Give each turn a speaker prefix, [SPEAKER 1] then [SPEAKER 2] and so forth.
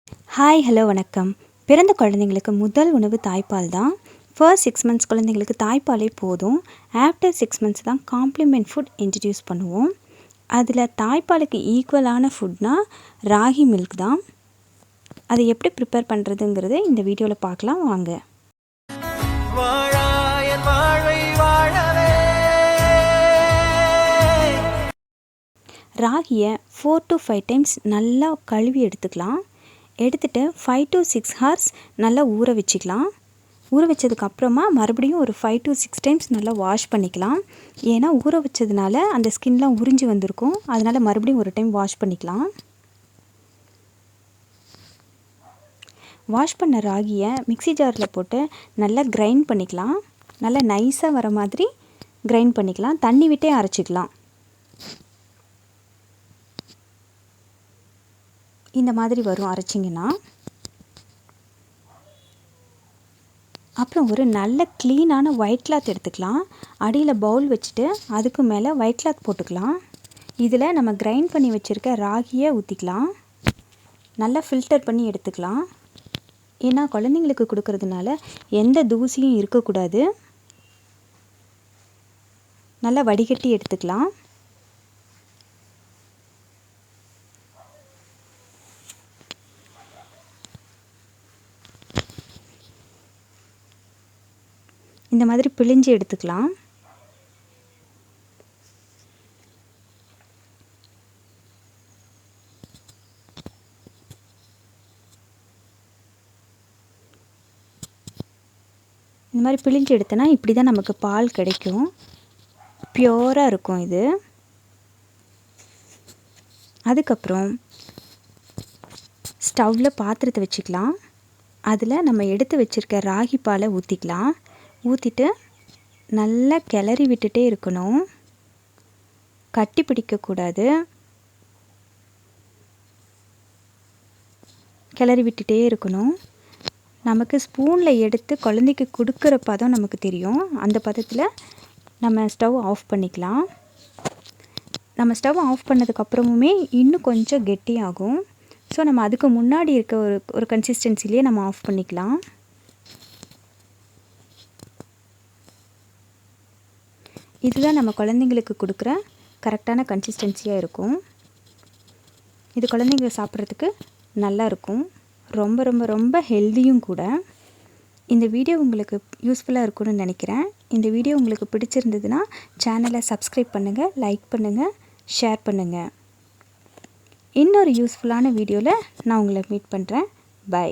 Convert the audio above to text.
[SPEAKER 1] Hi hello வணக்கம். பிறந்த குழந்தைங்களுக்கு முதல் உணவு தாய்ப்பால் தான். ஃபர்ஸ்ட் 6 மந்த்ஸ் குழந்தைங்களுக்கு தாய்ப்பாலே போதும். ஆஃப்டர் 6 மந்த்ஸ் தான் காம்ப்ளிமெண்ட் ஃபுட் இன்ட்ரடியூஸ் பண்ணுவோம். அதில் தாய்ப்பாலுக்கு ஈக்குவலான ஃபுட்னா ராகி மில்க் தான். அதை எப்படி ப்ரிப்பேர் பண்ணுறதுங்கிறத இந்த வீடியோவில் பார்க்கலாம் வாங்க. ராகியை 4 to 5 டைம்ஸ் நல்லா கழுவி எடுத்துக்கலாம். எடுத்துகிட்டு 5 to 6 ஹார்ஸ் நல்லா ஊற வச்சுக்கலாம். ஊற வச்சதுக்கப்புறமா மறுபடியும் ஒரு 5 to 6 டைம்ஸ் நல்லா வாஷ் பண்ணிக்கலாம். ஏன்னா ஊற வச்சதுனால அந்த ஸ்கின்லாம் உறிஞ்சி வந்திருக்கும். அதனால் மறுபடியும் ஒரு டைம் வாஷ் பண்ணிக்கலாம். வாஷ் பண்ண ராகியை மிக்ஸி ஜாரில் போட்டு நல்லா கிரைண்ட் பண்ணிக்கலாம். நல்லா நைஸாக வர மாதிரி கிரைண்ட் பண்ணிக்கலாம். தண்ணி விட்டே அரைச்சிக்கலாம். இந்த மாதிரி வரும் அரைச்சிங்கன்னா. அப்புறம் ஒரு நல்ல க்ளீனான ஒயிட் கிளாத் எடுத்துக்கலாம். அடியில் பவுல் வச்சுட்டு அதுக்கு மேலே ஒயிட் கிளாத் போட்டுக்கலாம். இதில் நம்ம கிரைண்ட் பண்ணி வச்சுருக்க ராகியை ஊற்றிக்கலாம். நல்லா ஃபில்டர் பண்ணி எடுத்துக்கலாம். ஏன்னா குழந்தைங்களுக்கு கொடுக்கறதுனால எந்த தூசியும் இருக்கக்கூடாது. நல்லா வடிகட்டி எடுத்துக்கலாம். இந்த மாதிரி பிழிஞ்சு எடுத்துக்கலாம். இந்த மாதிரி பிழிஞ்சு எடுத்தனா இப்படி தான் நமக்கு பால் கிடைக்கும். பியூராக இருக்கும் இது. அதுக்கப்புறம் ஸ்டவ்வில் பாத்திரத்தை வச்சுக்கலாம். அதில் நம்ம எடுத்து வச்சுருக்க ராகி பாலை ஊற்றிக்கலாம். ஊற்றிட்டு நல்லா கிளறி விட்டுட்டே இருக்கணும். கட்டி பிடிக்கக்கூடாது. கிளறி விட்டுட்டே இருக்கணும். நமக்கு ஸ்பூனில் எடுத்து குழந்தைக்கு கொடுக்குற பதம் நமக்கு தெரியும். அந்த பதத்தில் நம்ம ஸ்டவ் ஆஃப் பண்ணிக்கலாம். நம்ம ஸ்டவ் ஆஃப் பண்ணதுக்கப்புறமுமே இன்னும் கொஞ்சம் கெட்டியாகும். ஸோ நம்ம அதுக்கு முன்னாடி இருக்க ஒரு கன்சிஸ்டன்சிலேயே நம்ம ஆஃப் பண்ணிக்கலாம். இதுதான் நம்ம குழந்தைங்களுக்கு கொடுக்குற கரெக்டான கன்சிஸ்டன்சியாக இருக்கும். இது குழந்தைங்க சாப்பிட்றதுக்கு நல்லாயிருக்கும். ரொம்ப ரொம்ப ரொம்ப ஹெல்த்தியும் கூட. இந்த வீடியோ உங்களுக்கு யூஸ்ஃபுல்லாக இருக்கும்னு நினைக்கிறேன். இந்த வீடியோ உங்களுக்கு பிடிச்சிருந்ததுன்னா சேனலை சப்ஸ்கிரைப் பண்ணுங்கள், லைக் பண்ணுங்கள், ஷேர் பண்ணுங்கள். இன்னொரு யூஸ்ஃபுல்லான வீடியோவில் நான் உங்களை மீட் பண்ணுறேன். பை.